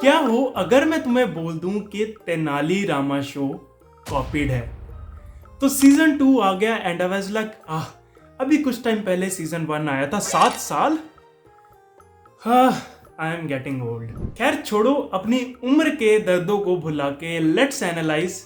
क्या हो अगर मैं तुम्हें बोल दूं कि तेनाली रामा शो कॉपीड है। तो सीजन 2 आ गया एंड आई वाज लाइक अभी कुछ टाइम पहले सीजन 1 आया था। 7 साल। हाँ, आई एम गेटिंग ओल्ड। खैर छोड़ो, अपनी उम्र के दर्दों को भुला के let's analyse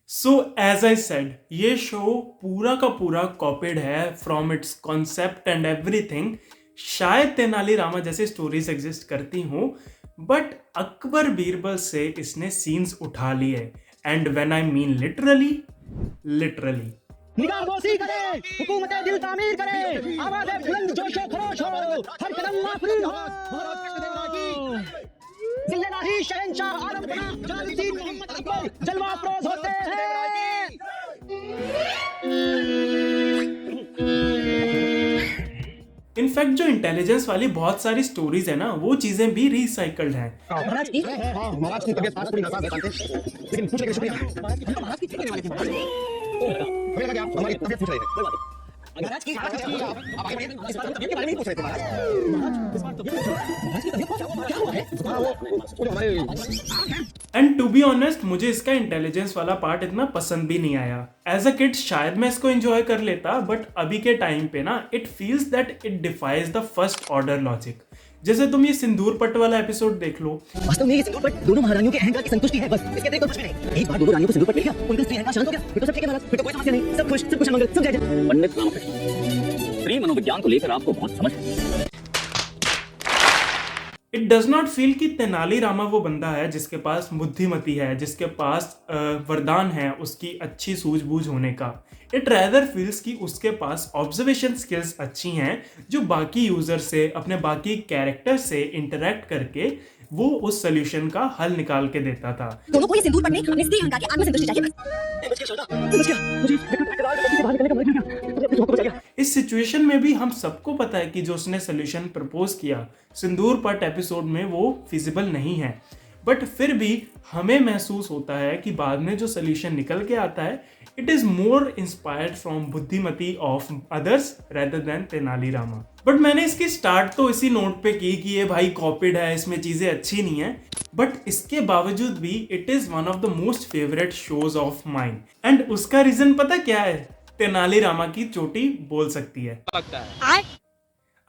so as I said, ये शो पूरा का पूरा कॉपीड है from its concept and everything. शायद तेनाली रामा जैसी स्टोरीज एग्जिस्ट करती हूँ, बट अकबर बीरबल से इसने सीन्स उठा लिए। And when I mean literally literally. निगाहबोसी करे, हुकूमतें दिल तामीर करे, आवाज़ें बुलंद जोशो खरोश हो, हर कदम आफरीन हो। महाराज कृष्णदेव राय की जिल्ललाही शहंशाह आलम बना जलालुद्दीन मोहम्मद अकबर जलवा अफरोज होते हैं। इनफैक्ट जो इंटेलिजेंस वाली बहुत सारी स्टोरीज है ना, वो चीजें भी रिसाइकल्ड हैं। महाराज की तबीयत आज थोड़ी नासाज है, लेकिन पूछने के लिए शुक्रिया। महाराज की तबीयत वाली थी महाराज। हमें लगा कि आप हमारी तबीयत पूछ रहे थे। कोई बात नहीं। महाराज की आप आगे बढ़िए, इस बार तबीयत के बारे में ही पूछ रहे थे महाराज। इस बार तबीयत महाराज की तबीयत क्या हुआ है? वो जो हमारे एंड टू बी ऑनेस्ट, मुझे इसका इंटेलिजेंस वाला पार्ट इतना पसंद भी नहीं आया। एज अ किड शायद मैं इसको एंजॉय कर लेता, बट अभी के टाइम पे ना it feels that it defies the first order logic. जैसे तुम ये सिंदूर पट वाला एपिसोड देख लो। वास्तव में ये सिंदूर पट दोनों महारानियों के अहंकार की संतुष्टि है, बस इसके अतिरिक्त कुछ भी नहीं। एक बार दोनों रानियों को सिंदूर पट मिल गया, उनका स्त्री अहंकार शांत हो गया, फिर तो सब ठीक है महाराज, फिर तो कोई समस्या नहीं, सब खुश, सब कुशल मंगल, सब जय जय। पंडित रामकृष्ण, स्त्री मनोविज्ञान को लेकर आपको बहुत समझ है। इट डज नॉट फील कि तेनाली रामा वो बंदा है जिसके पास बुद्धिमती है, जिसके पास वरदान है उसकी अच्छी सूझबूझ होने का। इट रैदर फील्स कि उसके पास ऑब्जर्वेशन स्किल्स अच्छी हैं, जो बाकी यूजर से, अपने बाकी कैरेक्टर से इंटरेक्ट करके वो उस सोल्यूशन का हल निकाल के देता था। दोनों को ये सिंदूर पढ़ने अपने स्त्री अहंकार की आत्मसंतुष्टि चाहिए बस। इस सिचुएशन में भी हम सबको पता है कि जो उसने सोल्यूशन प्रपोज किया सिंदूर पट एपिसोड में, वो फिजिबल नहीं है। बट फिर भी हमें महसूस होता है कि बाद में जो सोल्यूशन निकल के आता है, it is more inspired from Buddhimati of others rather than Tenali Rama. But मैंने इसकी स्टार्ट तो इसी नोट पे की कि ये भाई कॉपीड है, इसमें चीजें अच्छी नहीं है। बट इसके बावजूद भी it is one of the most favourite shows of mine. And उसका रीजन पता क्या है? तेनाली रामा की चोटी बोल सकती है।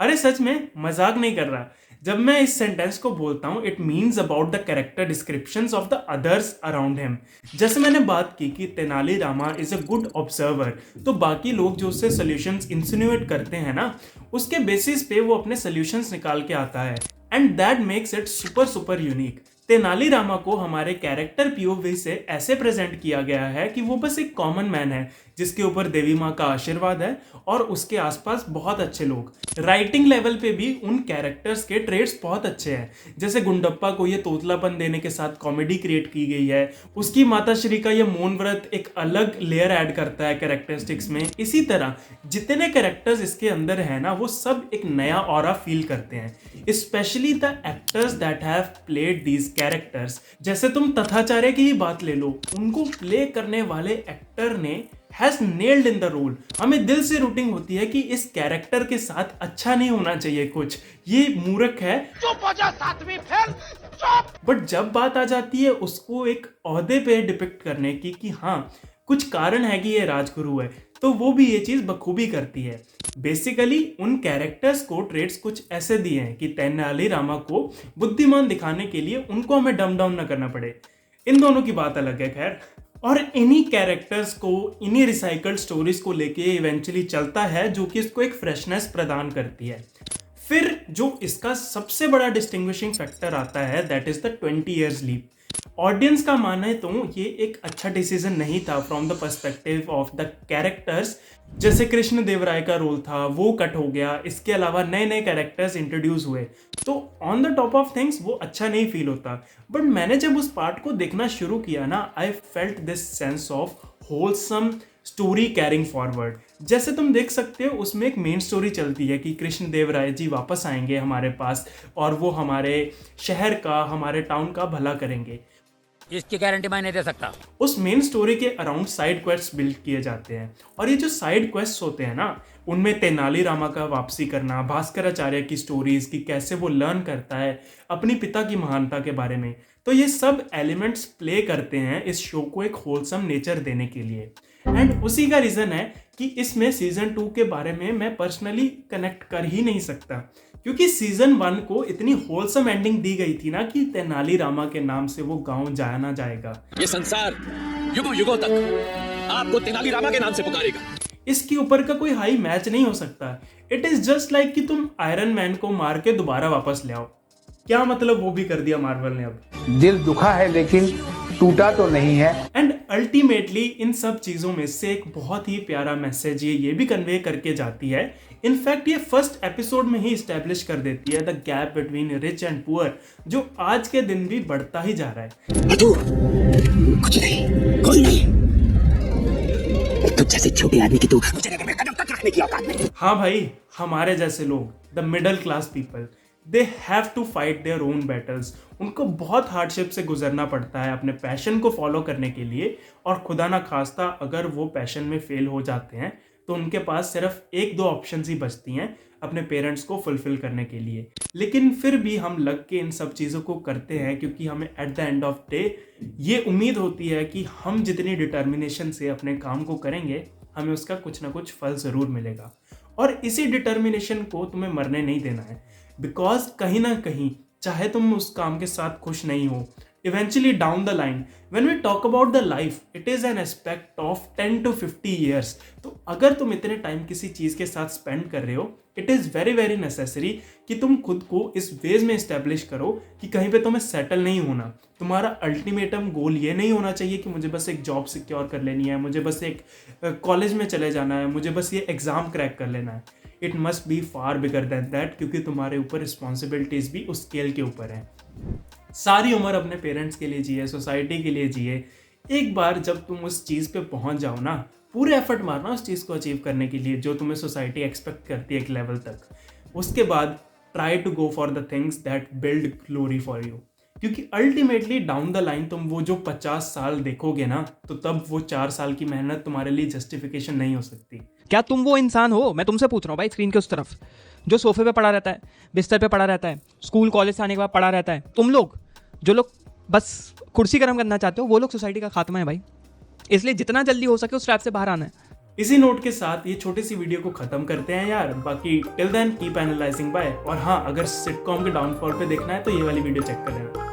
अरे सच में, मजाक नहीं कर रहा। जब मैं इस सेंटेंस को बोलता हूँ, it means about the character descriptions of the others around him. जैसे मैंने बात की कि Tenali Rama is a good observer, तो बाकी लोग जो उससे सोल्यूशंस इंसिनुएट करते हैं ना, उसके बेसिस पे वो अपने सोल्यूशंस निकाल के आता है। And that makes it super super unique. Tenali Rama को हमारे कैरेक्टर पीओवी से ऐसे प्रेजेंट किया गया है कि वो बस एक कॉमन मैन है जिसके ऊपर देवी माँ का आशीर्वाद है और उसके आसपास बहुत अच्छे लोग। राइटिंग लेवल पे भी उन कैरेक्टर्स के ट्रेड्स बहुत अच्छे हैं। जैसे गुंडप्पा को ये तोतलापन देने के साथ कॉमेडी क्रिएट की गई है, उसकी माता श्री का ये मौन व्रत एक अलग लेयर ऐड करता है कैरेक्टरिस्टिक्स में। इसी तरह जितने कैरेक्टर्स इसके अंदर है ना, वो सब एक नया ऑरा फील करते हैं, specially the actors that have played these characters. जैसे तुम तथाचार्य की ही बात ले लो, उनको प्ले करने वाले एक्टर ने has nailed in the role. हमें दिल से रूटिंग होती है कि इस कैरेक्टर के साथ अच्छा नहीं होना चाहिए कुछ, ये मूर्ख है, चुप हो जा, सातवीं फेल, चुप। बट जब बात आ जाती है उसको एक ओहदे पे डिपिक्ट करने की कि हाँ कुछ कारण है कि ये राजगुरु है, तो वो भी ये चीज बखूबी करती है। बेसिकली उन कैरेक्टर्स को ट्रेड्स कुछ ऐसे दिए हैं कि तेनाली रामा को बुद्धिमान दिखाने के लिए उनको हमें डम डाउन न करना पड़े। इन दोनों की बात अलग है खैर। और इन्हीं कैरेक्टर्स को, इन्हीं रिसाइकल्ड स्टोरीज को लेके इवेंचुअली चलता है, जो कि इसको एक फ्रेशनेस प्रदान करती है। फिर जो इसका सबसे बड़ा डिस्टिंग्विशिंग फैक्टर आता है, that is the 20 years leap. Audience का मानना है तो ये एक अच्छा डिसीजन नहीं था from the perspective of the characters. जैसे कृष्ण देव राय का रोल था वो कट हो गया, इसके अलावा नए नए कैरेक्टर्स इंट्रोड्यूस हुए, तो on the top of things वो अच्छा नहीं फील होता। बट मैंने जब उस पार्ट को देखना शुरू किया ना, I felt this sense of wholesome story carrying forward. जैसे तुम देख सकते हो उसमें एक मेन स्टोरी चलती है कि कृष्ण देव राय जी वापस आएंगे हमारे पास और वो हमारे शहर का, हमारे टाउन का भला करेंगे। इसकी गारंटी मैं नहीं दे सकता। उस मेन स्टोरी के अराउंड साइड क्वेस्ट बिल्ड किए जाते हैं और ये जो साइड क्वेस्ट होते हैं ना, उनमें तेनालीरामा का वापसी करना, भास्कराचार्य की स्टोरीज की कैसे वो लर्न करता है अपनी पिता की महानता के बारे में, तो ये सब एलिमेंट्स प्ले करते हैं इस शो को एक होलसम नेचर देने के लिए। एंड उसी का रीजन है कि इसमें सीजन 2 के बारे में मैं पर्सनली कनेक्ट कर ही नहीं सकता, क्योंकि सीजन 1 को इतनी होलसम एंडिंग दी गई थी ना कि तेनालीरामा के नाम से वो गांव जाना जाएगा। ये संसार युगों युगों तक आपको तेनालीरामा के नाम से पुकारेगा। इसके ऊपर का कोई हाई मैच नहीं हो सकता। इट इज जस्ट लाइक कि तुम आयरन मैन को मार के दोबारा वापस ले आओ। क्या मतलब वो भी कर दिया मार्वल ने अब। दिल दुखा है लेकिन टूटा तो नहीं है। एंड अल्टीमेटली इन सब चीजों में से एक बहुत ही प्यारा मैसेज ये भी कन्वे करके जाती है। इनफैक्ट ये फर्स्ट एपिसोड में ही स्टैब्लिश कर देती है the gap between rich and poor, जो आज के दिन भी बढ़ता ही जा रहा है। कुछ नहीं, कोई नहीं। तुझ जैसे छोटे आदमी की तू मुझे में कदम तक रखने की औकात नहीं। हाँ भाई, हमारे जैसे लोग, the middle class people, they have to fight their own battles. उनको बहुत हार्डशिप से गुजरना पड़ता है अपने पैशन को फॉलो करने के लिए, और खुदा ना खास्ता अगर वो पैशन में फेल हो जाते हैं तो उनके पास सिर्फ 1-2 ऑप्शंस ही बचती हैं अपने पेरेंट्स को फुलफिल करने के लिए। लेकिन फिर भी हम लग के इन सब चीज़ों को करते हैं क्योंकि हमें at the end of day ये उम्मीद होती है कि हम जितनी डिटर्मिनेशन से अपने काम को करेंगे हमें उसका कुछ ना कुछ फल ज़रूर मिलेगा। और इसी डिटर्मिनेशन को तुम्हें मरने नहीं देना है, बिकॉज कहीं ना कहीं चाहे तुम उस काम के साथ खुश नहीं हो, eventually down the line when we talk about the life it is an aspect of 10 to 50 years। तो अगर तुम इतने टाइम किसी चीज़ के साथ स्पेंड कर रहे हो, it is very very necessary कि तुम खुद को इस वेज में इस्टेब्लिश करो कि कहीं पे तुम्हें सेटल नहीं होना। तुम्हारा अल्टीमेटम गोल ये नहीं होना चाहिए कि मुझे बस एक जॉब सिक्योर कर लेनी है, मुझे बस एक कॉलेज में चले जाना है, मुझे बस ये एग्ज़ाम क्रैक कर लेना है। It must be far bigger than that, क्योंकि तुम्हारे ऊपर रिस्पॉन्सिबिलिटीज़ भी उस स्केल के ऊपर हैं। सारी उम्र अपने पेरेंट्स के लिए जिए, सोसाइटी के लिए जिए। एक बार जब तुम उस चीज़ पे पहुंच जाओ ना, पूरे एफर्ट मारना उस चीज़ को अचीव करने के लिए जो तुम्हें सोसाइटी एक्सपेक्ट करती है एक लेवल तक। उसके बाद try to go for the things that build glory for you, क्योंकि अल्टीमेटली डाउन द लाइन तुम वो जो 50 साल देखोगे ना, तो तब वो 4 साल की मेहनत तुम्हारे लिए जस्टिफिकेशन नहीं हो सकती। क्या तुम वो इंसान हो, मैं तुमसे पूछ रहा हूँ भाई स्क्रीन के उस तरफ, जो सोफे पे पड़ा रहता है, बिस्तर पे पड़ा रहता है, स्कूल कॉलेज से आने के बाद पड़ा रहता है? तुम लोग जो लोग बस कुर्सी गर्म करना चाहते हो, वो लोग सोसाइटी का खात्मा है भाई। इसलिए जितना जल्दी हो सके उस ट्रैप से बाहर आना है। इसी नोट के साथ ये छोटी सी वीडियो को खत्म करते हैं यार। बाकी till then keep analysing bye. और हाँ, अगर सिटकॉम के डाउनफॉल पे देखना है तो ये वाली वीडियो चेक कर लेना।